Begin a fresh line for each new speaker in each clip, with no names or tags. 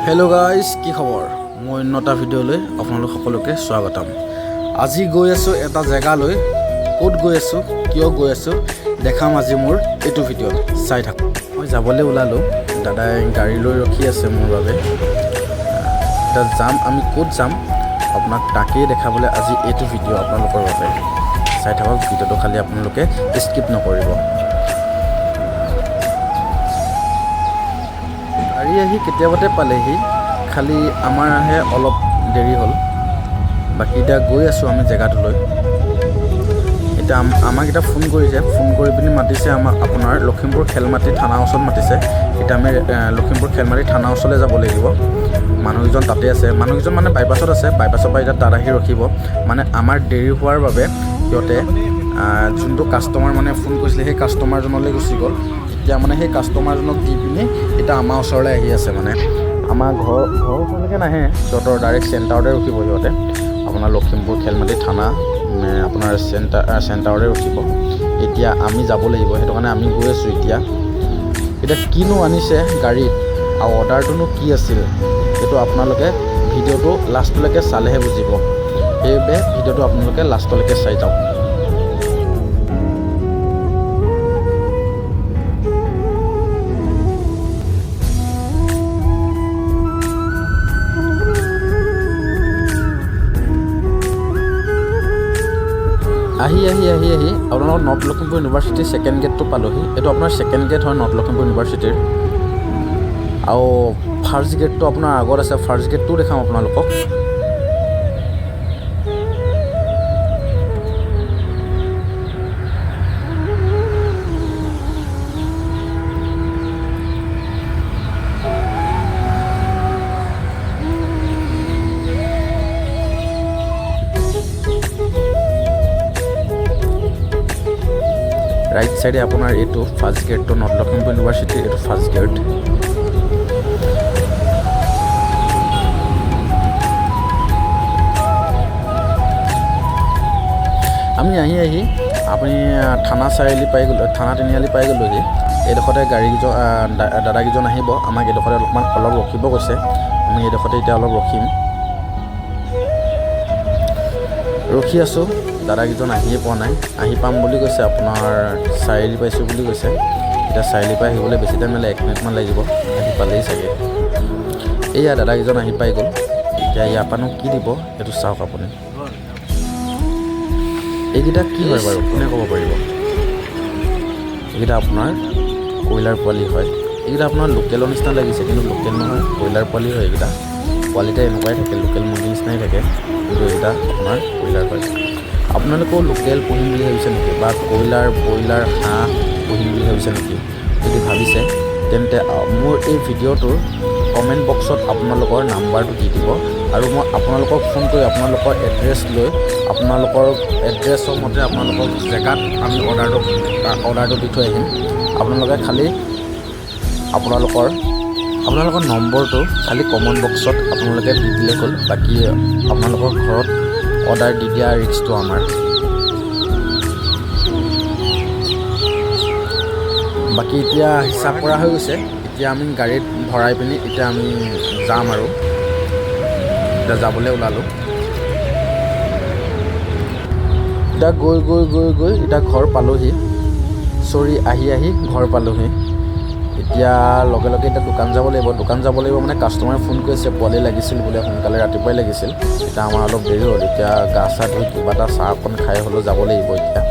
Hello' guys, কি খবৰ? মই অন্যটা ভিডিঅ'লৈ আপোনালোক সকলোকে স্বাগতম। আজি গৈ আছোঁ এটা জেগালৈ। ক'ত গৈ আছোঁ, কিয় গৈ আছোঁ দেখাম আজি মোৰ এইটো ভিডিঅ'ত। চাই থাকক। মই যাবলৈ ওলালোঁ, দাদাই গাড়ী লৈ ৰখি আছে মোৰ বাবে। এতিয়া যাম, আমি ক'ত যাম আপোনাক তাকেই দেখাবলৈ আজি এইটো ভিডিঅ' আপোনালোকৰ বাবে। চাই থাকক ভিডিঅ'টো, খালি আপোনালোকে স্কিপ নকৰিব। গাড়ী আহি কেতিয়াবাতে পালেহি, খালি আমাৰহে অলপ দেৰি হ'ল। বাকী এতিয়া গৈ আছোঁ আমি জেগাটোলৈ। এতিয়া আমাক এতিয়া ফোন কৰিছে, ফোন কৰি পিনি মাতিছে আমাক আপোনাৰ লখিমপুৰ খেলমাটি থানা ওচৰত মাতিছে। এতিয়া আমি লখিমপুৰ খেলমাটি থানা ওচৰলৈ যাব লাগিব। মানুহকেইজন তাতে আছে, মানুহকেইজন মানে বাইপাছত আছে। বাইপাছৰ পৰা এতিয়া তাত আহি ৰখিব। মানে আমাৰ দেৰি হোৱাৰ বাবে সিহঁতে যোনটো কাষ্টমাৰ মানে ফোন কৰিছিলে সেই কাষ্টমাৰজনলৈ গুচি গ'ল। এতিয়া মানে সেই কাষ্টমাৰজনক দি পিনি এতিয়া আমাৰ ওচৰলৈ আহি আছে। মানে আমাৰ ঘৰৰ ওচৰলৈকে নাহে, সিহঁতৰ ডাইৰেক্ট চেণ্টাৰতে ৰখিব সিহঁতে। আপোনাৰ লখিমপুৰ খেলমাটি থানা আপোনাৰ চেণ্টাৰতে ৰখিব। এতিয়া আমি যাব লাগিব, সেইটো কাৰণে আমি গৈ আছোঁ। এতিয়া কিনো আনিছে গাড়ীত আৰু অৰ্ডাৰটোনো কি আছিল, সেইটো আপোনালোকে ভিডিঅ'টো লাষ্টলৈকে চালেহে বুজিব। সেইবাবে ভিডিঅ'টো আপোনালোকে লাষ্টলৈকে চাই যাওক। আহি আপোনালোকৰ নৰ্থ লখিমপুৰ ইউনিভাৰ্চিটিৰ ছেকেণ্ড গেটটো পালোহি। এইটো আপোনাৰ ছেকেণ্ড গেট হয় নৰ্থ লখিমপুৰ ইউনিভাৰ্চিটিৰ। আৰু ফাৰ্ষ্ট গেটটো আপোনাৰ আগত আছে, ফাৰ্ষ্ট গেটটোও দেখাম আপোনালোকক। ৰাইট চাইডে আপোনাৰ এইটো ফাৰ্ষ্ট গেটটো নৰ্থ লখিমপুৰ ইউনিভাৰ্চিটিৰ এইটো ফাৰ্ষ্ট গেট। আমি আহি আপুনি থানা চাৰিআলি পাই গ'লো, থানা তিনিআলি পাই গ'লোহি। এইডোখৰতে দাদাকেইজন আহিব, আমাক এইডোখৰতে অলপ ৰখিব কৈছে। আমি এইডোখৰতে এতিয়া অলপ ৰখি আছোঁ। দাদাকেইজন আহিয়ে পোৱা নাই, আহি পাম বুলি কৈছে। আপোনাৰ চাৰিআলি পাইছোঁ বুলি কৈছে। এতিয়া চাৰিআলিৰ পৰা আহিবলৈ বেছি টাইম নালাগে, 1 মিনিটমান লাগিব। আহি পালেই চাগে। এয়া দাদাকেইজন আহি পাই গ'ল। এতিয়া ইয়াৰ পৰানো কি দিব সেইটো চাওক আপুনি। এইকেইটা কি হয় বাৰু কোনে ক'ব পাৰিব? এইকেইটা আপোনাৰ কয়লাৰ পোৱালি হয়। এইকেইটা আপোনাৰ লোকেলৰ নিচিনা লাগিছে, কিন্তু লোকেল নহয়, কয়লাৰ পোৱালি হয়। এইকেইটা পোৱালিতে এনেকুৱাই থাকে, লোকেল মুৰ্গীৰ নিচিনাই থাকে, কিন্তু এইকেইটা আপোনাৰ কয়লাৰ হয়। আপোনালোকেও লোকেল পুহিম বুলি ভাবিছে নেকি, বা কয়লাৰ, ব্ৰইলাৰ, হাঁহ পুহিম বুলি ভাবিছে নেকি? যদি ভাবিছে তেন্তে মোৰ এই ভিডিঅ'টোৰ কমেণ্ট বক্সত আপোনালোকৰ নাম্বাৰটো দি দিব, আৰু মই আপোনালোকক ফোন কৰি আপোনালোকৰ এড্ৰেছ লৈ আপোনালোকৰ এড্ৰেছৰ মতে আপোনালোকৰ জেগাত আমি অৰ্ডাৰটো দি থৈ আহিম। আপোনালোকে খালী আপোনালোকৰ নম্বৰটো খালী কমেণ্ট বক্সত আপোনালোকে দি দিলে হ'ল। বাকী আপোনালোকৰ ঘৰত অৰ্ডাৰ দি দিয়া ৰিক্সটো আমাৰ। বাকী এতিয়া হিচাপ কৰা হৈ গৈছে। এতিয়া আমি গাড়ীত ভৰাই পিনি এতিয়া আমি যাম, আৰু এতিয়া যাবলৈ ওলালোঁ। এতিয়া গৈ এতিয়া ঘৰ পালোহি। আহি ঘৰ পালোহি। এতিয়া লগে এতিয়া দোকান যাব লাগিব। মানে কাষ্টমাৰে ফোন কৰিছে, পোৱালি লাগিছিল বোলে, সোনকালে ৰাতিপুৱাই লাগিছিল। এতিয়া আমাৰ অলপ দেৰি হ'ল। এতিয়া গা চা ধুই কিবা এটা চাহ অকণ খাই হ'লেও যাব লাগিব এতিয়া।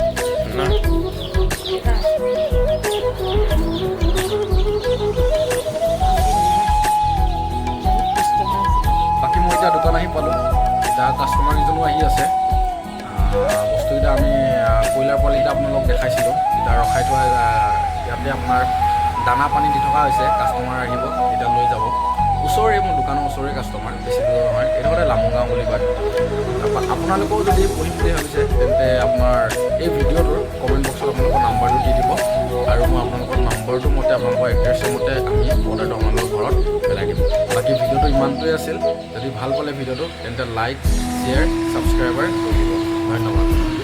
বাকী মই এতিয়া দোকান আহি পালোঁ। এতিয়া কাষ্টমাৰকেইজনো আহি আছে। বস্তুকেইটা আমি কয়লাৰ পোৱালিকেইটা আপোনালোকক দেখাইছিলোঁ। এতিয়া ৰখাই থোৱা ইয়াতে আপোনাৰ দানা পানী দি থকা হৈছে। কাষ্টমাৰ আহিব, এতিয়া লৈ যাব। ওচৰৰে, মোৰ দোকানৰ ওচৰৰে কাষ্টমাৰ, বেছি দূৰ নহয়। এইডোখৰতে লামুগাঁও বুলি কয়। আপোনালোকেও যদি পুহিম বুলি ভাবিছে তেন্তে আপোনাৰ এই ভিডিঅ'টোৰ কমেণ্ট বক্সত আপোনালোকৰ নাম্বাৰটো দি দিব, আৰু মই আপোনালোকৰ নাম্বাৰটো মতে আপোনালোকৰ এড্ৰেছৰ মতে আমি অৰ্ডাৰটো আপোনালোকৰ ঘৰত পেলাই দিম। বাকী ভিডিঅ'টো ইমানটোৱে আছিল। যদি ভাল পালে ভিডিঅ'টো তেন্তে লাইক, শ্বেয়াৰ, ছাবস্ক্ৰাইবাৰ কৰি দিব। ধন্যবাদ।